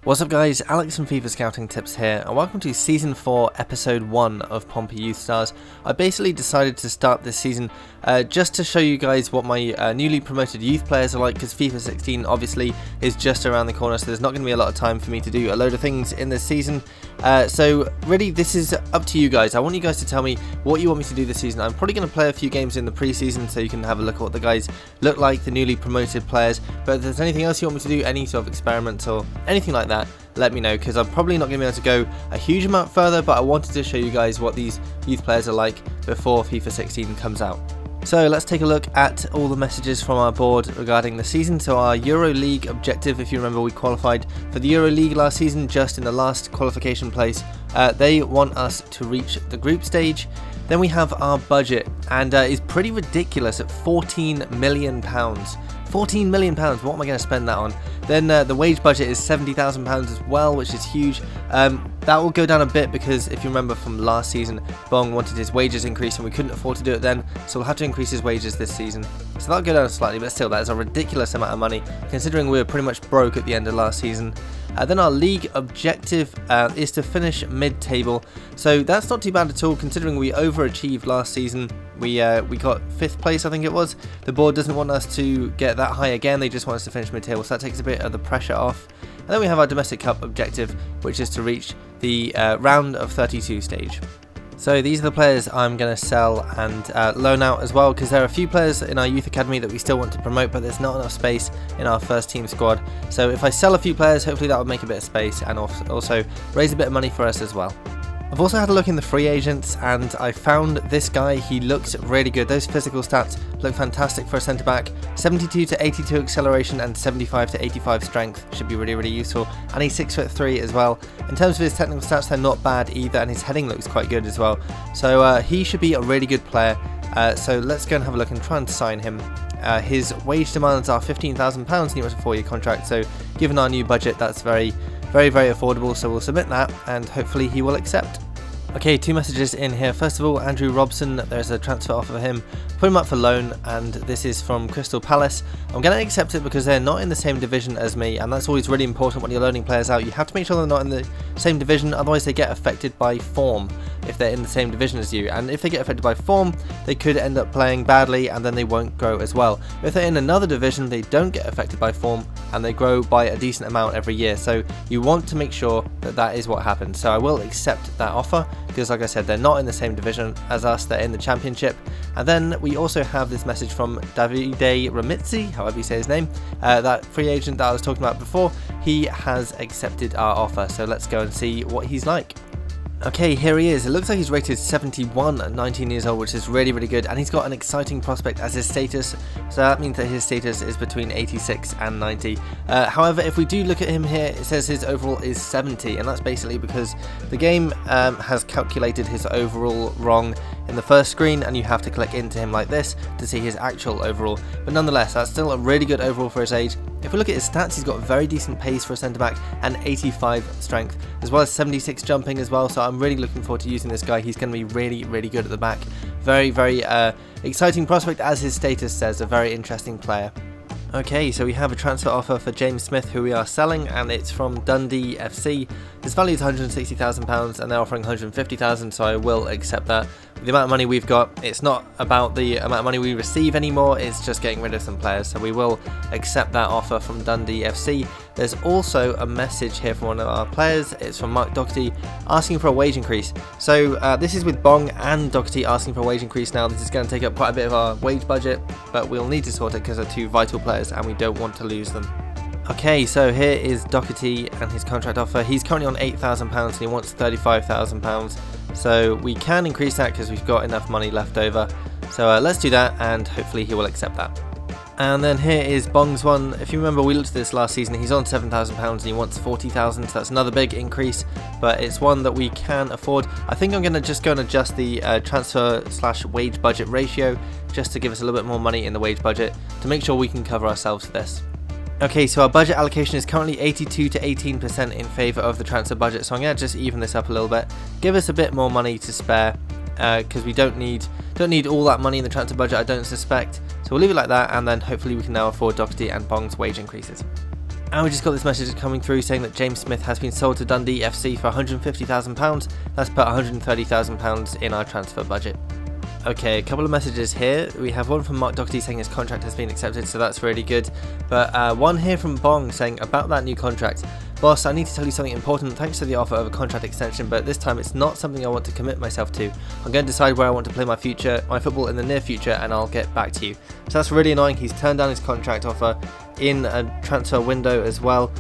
What's up guys, Alex from FIFA Scouting Tips here, and welcome to Season 4, Episode 1 of Pompey Youth Stars. I basically decided to start this season just to show you guys what my newly promoted youth players are like, because FIFA 16 obviously is just around the corner, so there's not going to be a lot of time for me to do a load of things in this season. So really this is up to you guys. I want you guys to tell me what you want me to do this season. I'm probably going to play a few games in the pre-season so you can have a look at what the guys look like, the newly promoted players, but if there's anything else you want me to do, any sort of experiments or anything like that, let me know, because I'm probably not going to be able to go a huge amount further, but I wanted to show you guys what these youth players are like before FIFA 16 comes out. So let's take a look at all the messages from our board regarding the season. So our Euro League objective, if you remember, we qualified for the Euro League last season just in the last qualification place. They want us to reach the group stage. Then we have our budget, and it's pretty ridiculous at £14 million. £14 million, what am I going to spend that on? Then the wage budget is £70,000 as well, which is huge. That will go down a bit because if you remember from last season, Bong wanted his wages increased and we couldn't afford to do it then, so we'll have to increase his wages this season. So that'll go down slightly, but still that is a ridiculous amount of money considering we were pretty much broke at the end of last season. Then our league objective is to finish mid-table, so that's not too bad at all considering we overachieved last season. We got 5th place, I think it was. The board doesn't want us to get that high again, they just want us to finish mid-table, so that takes a bit of the pressure off. And then we have our domestic cup objective, which is to reach the round of 32 stage. So these are the players I'm going to sell and loan out as well, because there are a few players in our youth academy that we still want to promote, but there's not enough space in our first team squad. So if I sell a few players, hopefully that will make a bit of space and also raise a bit of money for us as well. I've also had a look in the free agents and I found this guy. He looks really good. Those physical stats look fantastic for a centre back. 72 to 82 acceleration and 75 to 85 strength should be really useful, and he's 6'3" as well. In terms of his technical stats, they're not bad either, and his heading looks quite good as well, so he should be a really good player. So let's go and have a look and try and sign him. His wage demands are £15,000 and he wants a 4-year contract, so given our new budget that's very affordable, so we'll submit that and hopefully he will accept. Okay, 2 messages in here. First of all, Andrew Robson, there's a transfer offer for him. Put him up for loan, and this is from Crystal Palace. I'm going to accept it because they're not in the same division as me, and that's always really important when you're loaning players out. You have to make sure they're not in the same division, otherwise they get affected by form if they're in the same division as you. And if they get affected by form, they could end up playing badly and then they won't grow as well. If they're in another division, they don't get affected by form and they grow by a decent amount every year. So you want to make sure that that is what happens. So I will accept that offer because, like I said, they're not in the same division as us, they're in the championship. And then we also have this message from Davide Ramitzi, however you say his name, that free agent that I was talking about before. He has accepted our offer, so let's go and see what he's like. Okay, here he is. It looks like he's rated 71 at 19 years old, which is really good, and he's got an exciting prospect as his status, so that means that his status is between 86 and 90. However, if we do look at him here, it says his overall is 70, and that's basically because the game has calculated his overall wrong in the first screen, and you have to click into him like this to see his actual overall. But nonetheless, that's still a really good overall for his age. If we look at his stats, he's got very decent pace for a centre-back and 85 strength, as well as 76 jumping as well, so I'm really looking forward to using this guy. He's going to be really good at the back. Very exciting prospect, as his status says, a very interesting player. Okay, so we have a transfer offer for James Smith, who we are selling, and it's from Dundee FC. His value is £160,000 and they're offering £150,000, so I will accept that. With the amount of money we've got, it's not about the amount of money we receive anymore, it's just getting rid of some players, so we will accept that offer from Dundee FC. There's also a message here from one of our players. It's from Mark Doherty asking for a wage increase. So this is with Bong and Doherty asking for a wage increase now. This is going to take up quite a bit of our wage budget, but we'll need to sort it because they're 2 vital players and we don't want to lose them. Okay, so here is Doherty and his contract offer. He's currently on £8,000 and he wants £35,000. So we can increase that because we've got enough money left over. So let's do that and hopefully he will accept that. And then here is Bong's one. If you remember, we looked at this last season. He's on £7,000 and he wants £40,000, so that's another big increase, but it's one that we can afford. I think I'm going to just go and adjust the transfer/wage budget ratio just to give us a little bit more money in the wage budget to make sure we can cover ourselves for this. Okay, so our budget allocation is currently 82 to 18% in favour of the transfer budget, so I'm going to just even this up a little bit, give us a bit more money to spare, because we don't need all that money in the transfer budget, I don't suspect. So we'll leave it like that, and then hopefully we can now afford Doherty and Bong's wage increases. And we just got this message coming through saying that James Smith has been sold to Dundee FC for £150,000. That's put £130,000 in our transfer budget. Okay, a couple of messages here. We have one from Mark Doherty saying his contract has been accepted, so that's really good. But one here from Bong saying about that new contract. Boss, I need to tell you something important. Thanks for the offer of a contract extension, but this time it's not something I want to commit myself to. I'm going to decide where I want to play my football in the near future, and I'll get back to you. So that's really annoying. He's turned down his contract offer in a transfer window as well.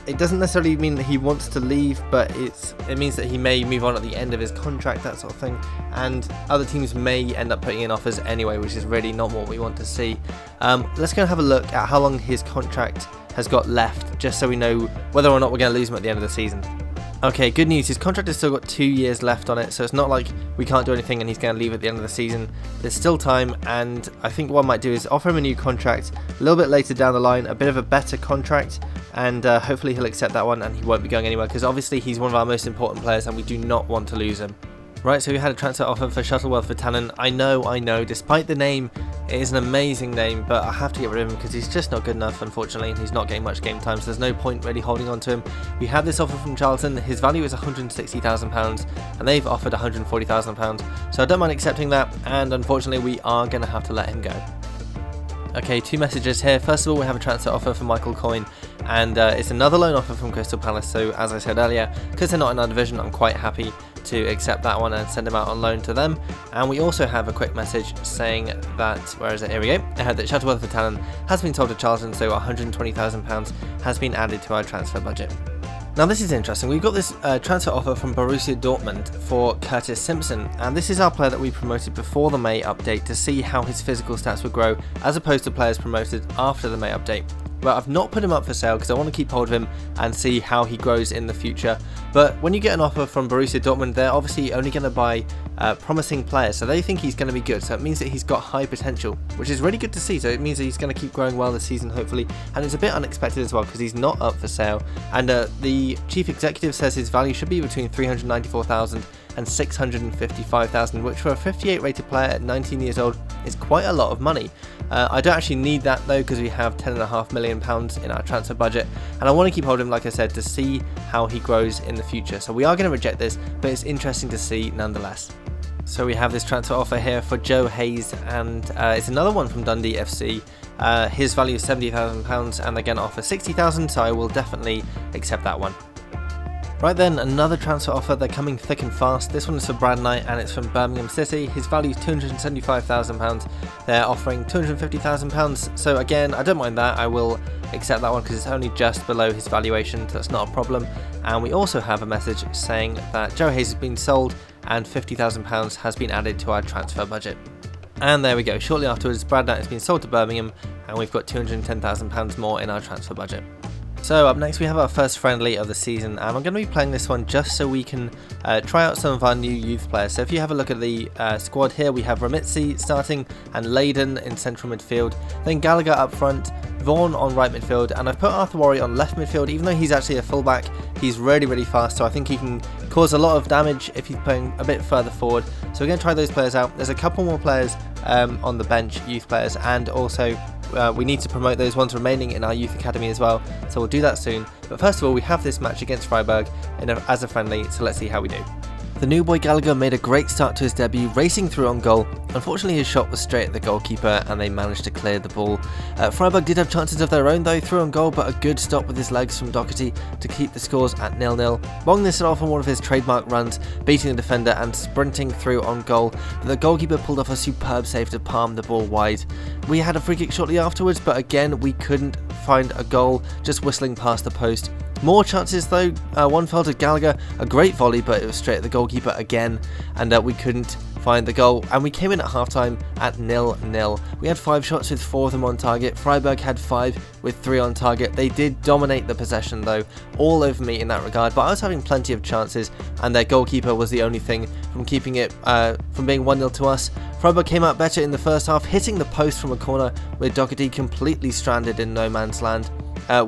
It doesn't necessarily mean that he wants to leave, but it means that he may move on at the end of his contract, that sort of thing, and other teams may end up putting in offers anyway, which is really not what we want to see. Let's go and have a look at how long his contract has got left, just so we know whether or not we're going to lose him at the end of the season. Okay, good news, his contract has still got 2 years left on it, so it's not like we can't do anything and he's going to leave at the end of the season. There's still time, and I think what I might do is offer him a new contract a little bit later down the line, a bit of a better contract, and hopefully he'll accept that one and he won't be going anywhere, because obviously he's one of our most important players and we do not want to lose him. Right, so we had a transfer offer for Shuttleworth for Tannen. I know, despite the name, it is an amazing name, but I have to get rid of him because he's just not good enough, unfortunately, and he's not getting much game time, so there's no point really holding on to him. We have this offer from Charlton. His value is £160,000, and they've offered £140,000, so I don't mind accepting that, and unfortunately we are going to have to let him go. Okay, 2 messages here. First of all, we have a transfer offer for Michael Coyne, and it's another loan offer from Crystal Palace, so as I said earlier, because they're not in our division, I'm quite happy to accept that one and send him out on loan to them. And we also have a quick message saying that, where is it, here we go, that Shuttleworth for Tannen has been sold to Charlton, so £120,000 has been added to our transfer budget. Now this is interesting. We've got this transfer offer from Borussia Dortmund for Curtis Simpson, and this is our player that we promoted before the May update to see how his physical stats would grow, as opposed to players promoted after the May update. But I've not put him up for sale because I want to keep hold of him and see how he grows in the future. But when you get an offer from Borussia Dortmund, they're obviously only going to buy promising players, so they think he's going to be good, so it means that he's got high potential, which is really good to see. So it means that he's going to keep growing well this season, hopefully, and it's a bit unexpected as well because he's not up for sale, and the chief executive says his value should be between £394,000 and £655,000, which for a 58 rated player at 19 years old is quite a lot of money. I don't actually need that though, because we have £10.5 million in our transfer budget, and I want to keep hold of him, like I said, to see how he grows in the future. So we are going to reject this, but it's interesting to see nonetheless. So we have this transfer offer here for Joe Hayes, and it's another one from Dundee FC. His value is £70,000, and they're going to offer £60,000, so I will definitely accept that one. Right then, another transfer offer. They're coming thick and fast. This one is for Brad Knight, and it's from Birmingham City. His value is £275,000. They're offering £250,000. So again, I don't mind that. I will accept that one because it's only just below his valuation, so that's not a problem. And we also have a message saying that Joe Hayes has been sold and £50,000 has been added to our transfer budget. And there we go. Shortly afterwards, Brad Knight has been sold to Birmingham, and we've got £210,000 more in our transfer budget. So up next we have our first friendly of the season, and I'm going to be playing this one just so we can try out some of our new youth players. So if you have a look at the squad here, we have Ramitzi starting and Layden in central midfield, then Gallagher up front, Vaughan on right midfield, and I've put Arthur Worry on left midfield. Even though he's actually a fullback, he's really fast, so I think he can cause a lot of damage if he's playing a bit further forward. So we're going to try those players out. There's a couple more players on the bench, youth players, and also we need to promote those ones remaining in our youth academy as well, so we'll do that soon. But first of all, we have this match against Fryberg as a friendly, so let's see how we do. The new boy Gallagher made a great start to his debut, racing through on goal. Unfortunately, his shot was straight at the goalkeeper and they managed to clear the ball. Fryberg did have chances of their own though, through on goal, but a good stop with his legs from Doherty to keep the scores at 0-0. Bong this off on one of his trademark runs, beating the defender and sprinting through on goal, but the goalkeeper pulled off a superb save to palm the ball wide. We had a free kick shortly afterwards, but again we couldn't find a goal, just whistling past the post. More chances though, one fell to Gallagher, a great volley, but it was straight at the goalkeeper again, and we couldn't find the goal, and we came in at half-time at 0-0. We had 5 shots with 4 of them on target. Fryberg had 5 with 3 on target. They did dominate the possession though, all over me in that regard, but I was having plenty of chances, and their goalkeeper was the only thing from keeping it from being 1-0 to us. Fryberg came out better in the first half, hitting the post from a corner with Doherty completely stranded in no man's land.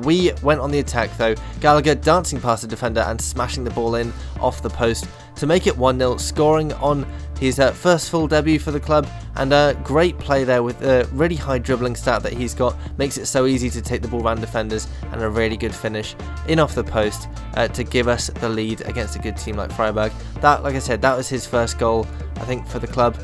We went on the attack though, Gallagher dancing past the defender and smashing the ball in off the post. to make it 1-0, scoring on his first full debut for the club, and a great play there with a really high dribbling stat that he's got, makes it so easy to take the ball around defenders, and a really good finish in off the post to give us the lead against a good team like Fryberg. That, like I said, that was his first goal, I think, for the club.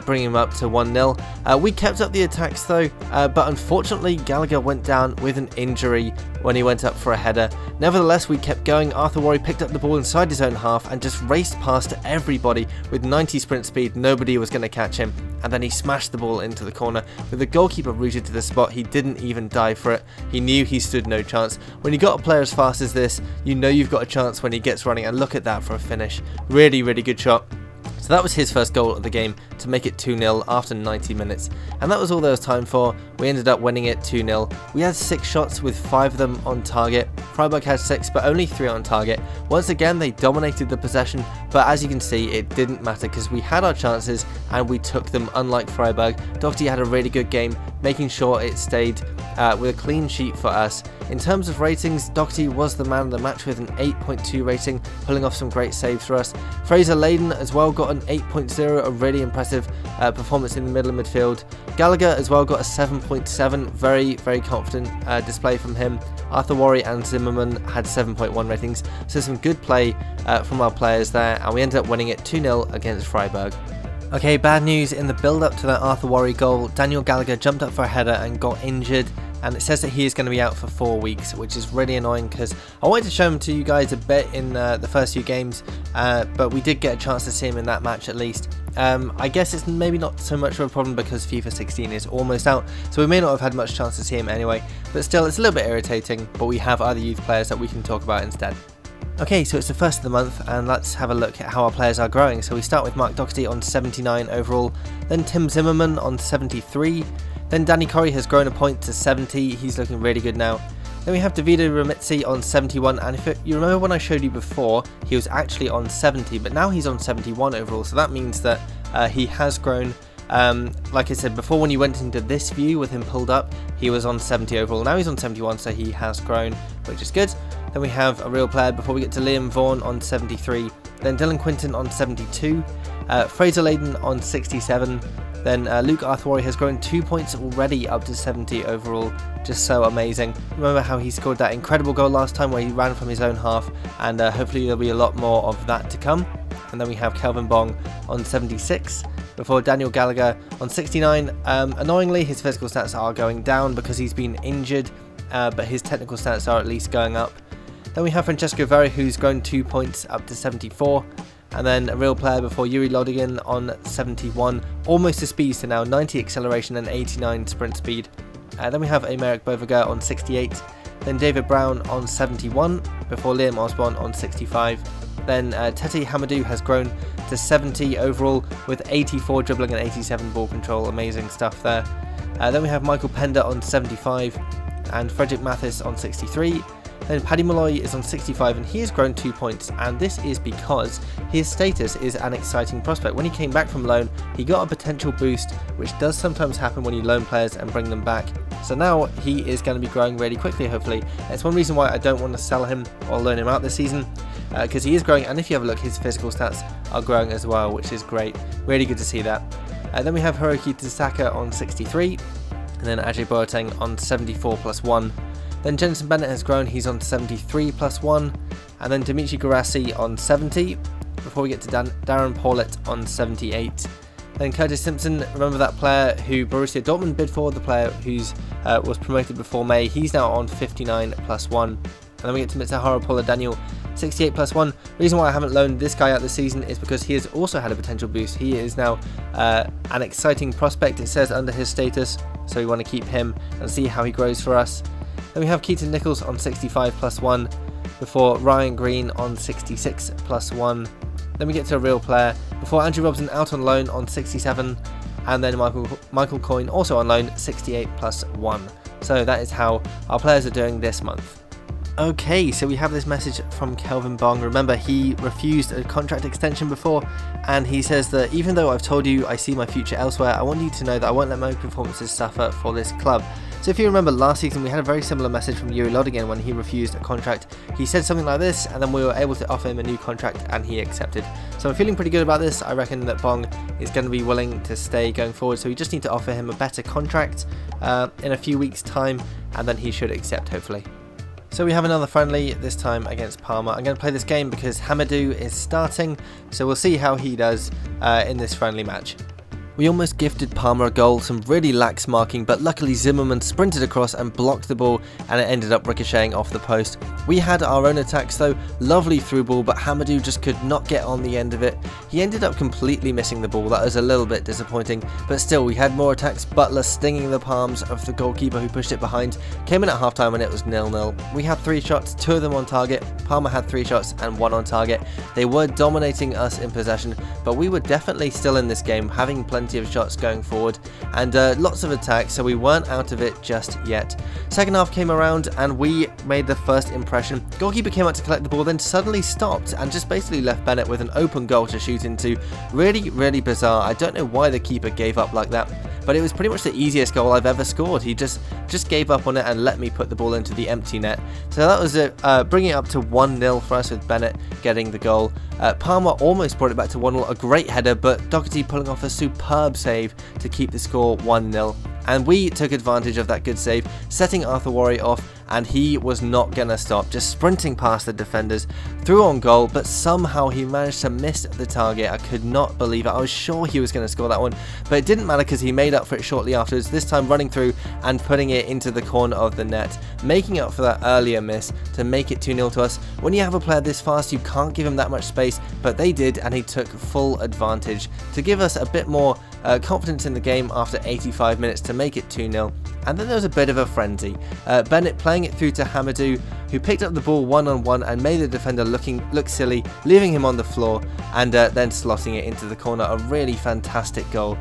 Bringing him up to 1-0. We kept up the attacks though, but unfortunately Gallagher went down with an injury when he went up for a header. Nevertheless, we kept going. Arthur Worry picked up the ball inside his own half and just raced past everybody with 90 sprint speed. Nobody was going to catch him, and then he smashed the ball into the corner with the goalkeeper rooted to the spot. He didn't even dive for it. He knew he stood no chance. When you got a player as fast as this, you know you've got a chance when he gets running, and look at that for a finish. Really, really good shot. So that was his first goal of the game to make it 2-0 after 90 minutes. And that was all there was time for. We ended up winning it 2-0. We had 6 shots with 5 of them on target. Fryberg had 6 but only 3 on target. Once again they dominated the possession, but as you can see it didn't matter because we had our chances and we took them, unlike Fryberg. Doherty had a really good game, making sure it stayed with a clean sheet for us. In terms of ratings, Doherty was the man of the match with an 8.2 rating, pulling off some great saves for us. Fraser Layden as well got an 8.0, a really impressive performance in the middle of midfield. Gallagher as well got a 7.7, very, very confident display from him. Arthur Worry and Zimmerman had 7.1 ratings, so some good play from our players there, and we ended up winning it 2-0 against Fryberg. Okay, bad news in the build-up to that Arthur Worry goal. Daniel Gallagher jumped up for a header and got injured, and it says that he is going to be out for 4 weeks, which is really annoying because I wanted to show him to you guys a bit in the first few games, but we did get a chance to see him in that match at least. I guess it's maybe not so much of a problem because FIFA 16 is almost out, so we may not have had much chance to see him anyway, but still it's a little bit irritating, but we have other youth players that we can talk about instead. Okay, so it's the first of the month, and let's have a look at how our players are growing. So we start with Mark Doherty on 79 overall, then Tim Zimmerman on 73, then Danny Corrie has grown a point to 70, he's looking really good now. Then we have Davido Ramitzi on 71, and if you remember when I showed you before, he was actually on 70, but now he's on 71 overall, so that means that he has grown. Like I said before, when you went into this view with him pulled up, he was on 70 overall. Now he's on 71, so he has grown, which is good. Then we have a real player before we get to Liam Vaughan on 73, then Dylan Quinton on 72, Fraser Layden on 67, then Luke Arthur has grown 2 points already up to 70 overall, just so amazing. Remember how he scored that incredible goal last time where he ran from his own half, and hopefully there'll be a lot more of that to come. And then we have Kelvin Bong on 76, before Daniel Gallagher on 69. Annoyingly, his physical stats are going down because he's been injured, but his technical stats are at least going up. Then we have Francesco Verri, who's grown 2 points up to 74. And then a real player before Yuri Lodigan on 71, almost a speed to now, 90 acceleration and 89 sprint speed. Then we have Aymeric Bovaga on 68, then David Brown on 71, before Liam Osborne on 65. Then Tete Hamadou has grown to 70 overall with 84 dribbling and 87 ball control, amazing stuff there. Then we have Michael Pender on 75 and Frederick Mathis on 63. Then Paddy Malloy is on 65 and he has grown 2 points, and this is because his status is an exciting prospect. When he came back from loan, he got a potential boost, which does sometimes happen when you loan players and bring them back. So now he is going to be growing really quickly, hopefully. It's one reason why I don't want to sell him or loan him out this season, because he is growing, and if you have a look, his physical stats are growing as well, which is great. Really good to see that. Then we have Hiroki Tasaka on 63, and then Ajay Boateng on 74 plus 1. Then Jensen Bennett has grown, he's on 73 plus 1, and then Dimitri Garassi on 70, before we get to Darren Paulett on 78. Then Curtis Simpson, remember that player who Borussia Dortmund bid for, the player who's was promoted before May, he's now on 59 plus 1. And then we get to Mitsuharu Paula Daniel, 68 plus 1. The reason why I haven't loaned this guy out this season is because he has also had a potential boost. He is now an exciting prospect, it says under his status, so we want to keep him and see how he grows for us. Then we have Keaton Nichols on 65 plus 1, before Ryan Green on 66 plus 1. Then we get to a real player, before Andrew Robson out on loan on 67, and then Michael Coyne also on loan, 68 plus 1. So that is how our players are doing this month. Okay, so we have this message from Kelvin Bong. Remember, he refused a contract extension before, and he says that even though I've told you I see my future elsewhere, I want you to know that I won't let my performances suffer for this club. So if you remember last season, we had a very similar message from Yuri Lodigan when he refused a contract. He said something like this, and then we were able to offer him a new contract and he accepted. So I'm feeling pretty good about this. I reckon that Bong is going to be willing to stay going forward, so we just need to offer him a better contract in a few weeks time, and then he should accept, hopefully. So we have another friendly, this time against Parma. I'm going to play this game because Hamadou is starting, so we'll see how he does in this friendly match. We almost gifted Parma a goal, some really lax marking, but luckily Zimmerman sprinted across and blocked the ball, and it ended up ricocheting off the post. We had our own attacks though, lovely through ball, but Hamadou just could not get on the end of it. He ended up completely missing the ball, that was a little bit disappointing, but still we had more attacks. Butler stinging the palms of the goalkeeper who pushed it behind, came in at half time and it was 0-0. We had 3 shots, 2 of them on target. Parma had 3 shots and 1 on target. They were dominating us in possession, but we were definitely still in this game, having plenty of shots going forward and lots of attacks, so we weren't out of it just yet. Second half came around and we made the first impression. Goalkeeper came out to collect the ball, then suddenly stopped and just basically left Bennett with an open goal to shoot into. Really bizarre. I don't know why the keeper gave up like that, but it was pretty much the easiest goal I've ever scored. He just gave up on it and let me put the ball into the empty net. So that was it, bringing it up to 1-0 for us with Bennett getting the goal. Parma almost brought it back to 1-0, a great header, but Doherty pulling off a superb save to keep the score 1-0. And we took advantage of that good save, setting Arthur Warry off, and he was not gonna stop, just sprinting past the defenders, through on goal, but somehow he managed to miss the target. I could not believe it. I was sure he was going to score that one, but it didn't matter because he made up for it shortly afterwards, this time running through and putting it into the corner of the net, making up for that earlier miss to make it 2-0 to us. When you have a player this fast, you can't give him that much space, but they did, and he took full advantage to give us a bit more confidence in the game after 85 minutes to make it 2-0. And then there was a bit of a frenzy. Bennett playing it through to Hamadou, who picked up the ball one-on-one and made the defender look silly, leaving him on the floor, and then slotting it into the corner. A really fantastic goal,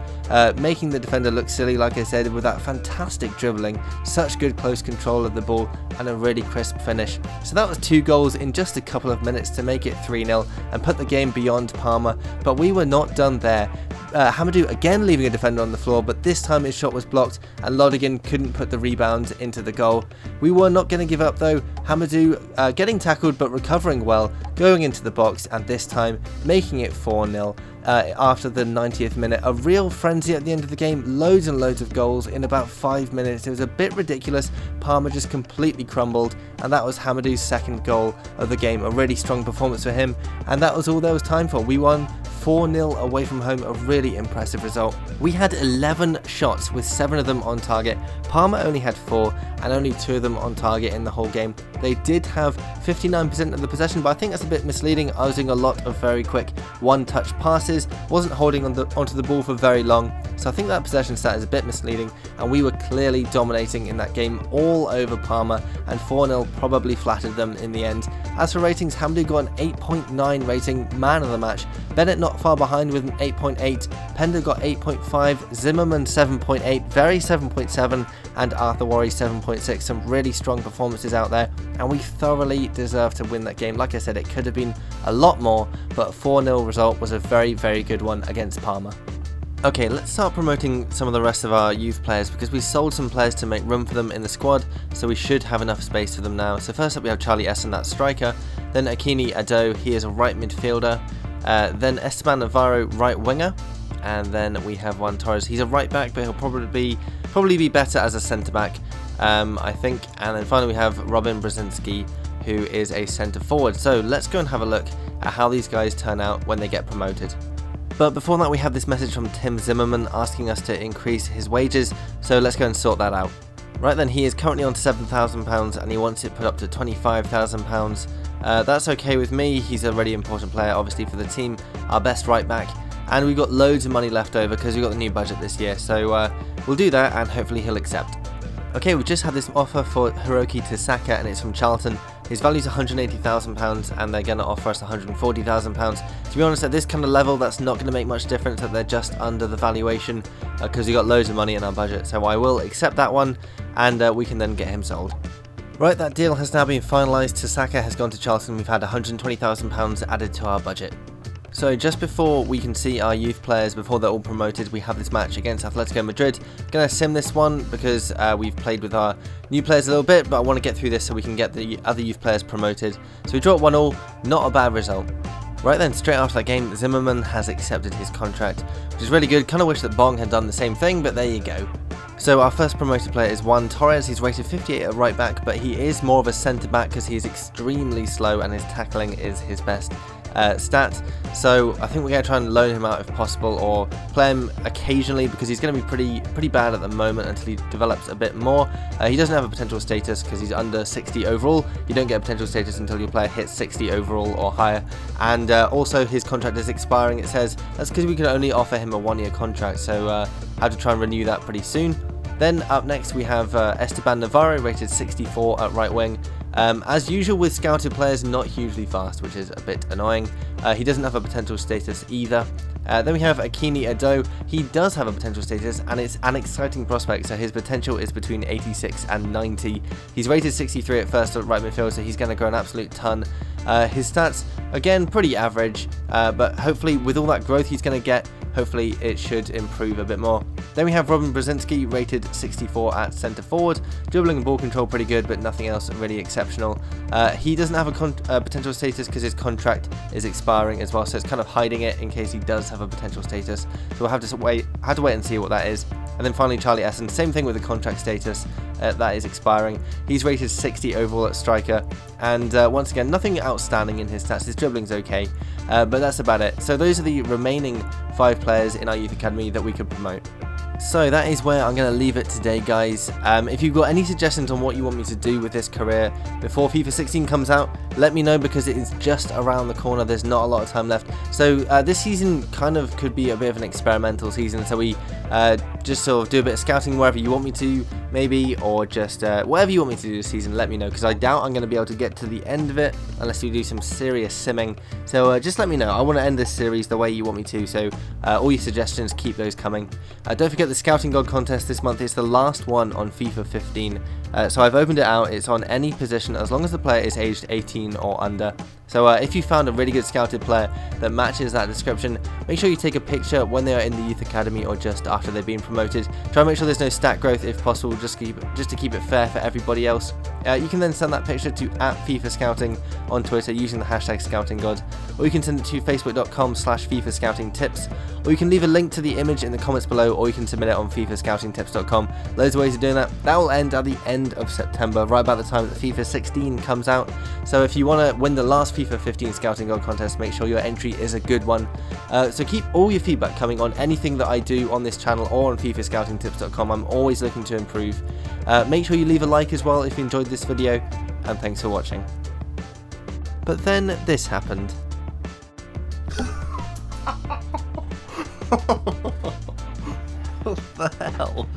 making the defender look silly, like I said, with that fantastic dribbling, such good close control of the ball, and a really crisp finish. So that was 2 goals in just a couple of minutes to make it 3-0 and put the game beyond Parma, but we were not done there. Hamadou again leaving a defender on the floor, but this time his shot was blocked and Lodigan couldn't put the rebound into the goal. We were not going to give up though. Hamadou getting tackled but recovering well, going into the box, and this time making it 4-0 after the 90th minute. A real frenzy at the end of the game, loads and loads of goals in about 5 minutes. It was a bit ridiculous. Parma just completely crumbled, and that was Hamadou's second goal of the game. A really strong performance for him, and that was all there was time for. We won 4-0 away from home, a really impressive result. We had 11 shots with 7 of them on target. Parma only had 4 and only 2 of them on target in the whole game. They did have 59% of the possession, but I think that's a bit misleading. I was doing a lot of very quick one-touch passes, wasn't holding onto the ball for very long, so I think that possession stat is a bit misleading, and we were clearly dominating in that game all over Parma, and 4-0 probably flattered them in the end. As for ratings, Hamadou got an 8.9 rating, man of the match. Bennett not far behind with an 8.8, Pender got 8.5, Zimmerman 7.8, Very 7.7, and Arthur Warry 7.6. Some really strong performances out there, and we thoroughly deserved to win that game. Like I said, it could have been a lot more, but a 4-0 result was a very good one against Parma. Okay, let's start promoting some of the rest of our youth players, because we sold some players to make room for them in the squad, so we should have enough space for them now. So first up we have Charlie Essen, that's striker, then Akini Ado, he is a right midfielder, then Esteban Navarro, right winger, and then we have Juan Torres, he's a right back, but he'll probably be better as a centre back, I think. And then finally we have Robin Brzezinski, who is a centre forward. So let's go and have a look at how these guys turn out when they get promoted. But before that, we have this message from Tim Zimmerman asking us to increase his wages, so let's go and sort that out. Right then, he is currently on £7,000 and he wants it put up to £25,000. That's okay with me. He's a really important player, obviously, for the team, our best right back, and we've got loads of money left over because we've got the new budget this year, so we'll do that and hopefully he'll accept. Okay, we just had this offer for Hiroki Tasaka and it's from Charlton. His value is £180,000 and they're going to offer us £140,000. To be honest, at this kind of level, that's not going to make much difference that they're just under the valuation because we've got loads of money in our budget. So I will accept that one and we can then get him sold. Right, that deal has now been finalised. Tasaka has gone to Charlton. We've had £120,000 added to our budget. So just before we can see our youth players, before they're all promoted, we have this match against Atletico Madrid. Gonna sim this one because we've played with our new players a little bit, but I want to get through this so we can get the other youth players promoted. So we draw 1-1, not a bad result. Right then, straight after that game, Zimmerman has accepted his contract, which is really good. Kind of wish that Bong had done the same thing, but there you go. So our first promoted player is Juan Torres. He's rated 58 at right back, but he is more of a centre back because he is extremely slow and his tackling is his best stat. So I think we're going to try and loan him out if possible, or play him occasionally because he's going to be pretty bad at the moment until he develops a bit more. He doesn't have a potential status because he's under 60 overall. You don't get a potential status until your player hits 60 overall or higher. And also his contract is expiring, it says. That's because we can only offer him a 1-year contract, so I have to try and renew that pretty soon. Then up next we have Esteban Navarro, rated 64 at right wing. As usual with scouted players, not hugely fast, which is a bit annoying. He doesn't have a potential status either. Then we have Akini Ado. He does have a potential status and it's an exciting prospect, so his potential is between 86 and 90. He's rated 63 at first at right midfield, so he's going to grow an absolute ton. His stats, again, pretty average, but hopefully with all that growth he's going to get, hopefully it should improve a bit more. Then we have Robin Brzezinski, rated 64 at centre forward. Dribbling and ball control pretty good, but nothing else really exceptional. He doesn't have a potential status because his contract is expiring as well, so it's kind of hiding it in case he does have a potential status. So we'll have to wait and see what that is. And then finally Charlie Essen, same thing with the contract status, that is expiring. He's rated 60 overall at striker, and once again, nothing outstanding in his stats. His dribbling's okay, but that's about it. So those are the remaining 5 players in our youth academy that we could promote. So that is where I'm going to leave it today, guys. If you've got any suggestions on what you want me to do with this career before FIFA 16 comes out, let me know, because it is just around the corner. There's not a lot of time left. So this season kind of could be a bit of an experimental season, so we just sort of do a bit of scouting wherever you want me to, maybe, or just whatever you want me to do this season, let me know, because I doubt I'm going to be able to get to the end of it unless you do some serious simming. So just let me know. I want to end this series the way you want me to, so all your suggestions, keep those coming. Don't forget the Scouting God contest this month is the last one on FIFA 15. So I've opened it out. It's on any position as long as the player is aged 18 or under. So if you found a really good scouted player that matches that description, make sure you take a picture when they are in the youth academy or just after they've been promoted. Try and make sure there's no stat growth if possible, just to keep it fair for everybody else. You can then send that picture to @FIFA on Twitter using the hashtag ScoutingGod, or you can send it to facebook.com/FIFA-scouting-tips, or you can leave a link to the image in the comments below, or you can submit it on FIFA-scouting-tips.com. Loads of ways of doing that. That will end at the end of September, right about the time that FIFA 16 comes out. So if you want to win the last FIFA 15 Scouting God contest, make sure your entry is a good one. So keep all your feedback coming on anything that I do on this channel or on FIFA-scouting-tips.com. I'm always looking to improve. Make sure you leave a like as well if you enjoyed this video, and thanks for watching. But then this happened. What the hell?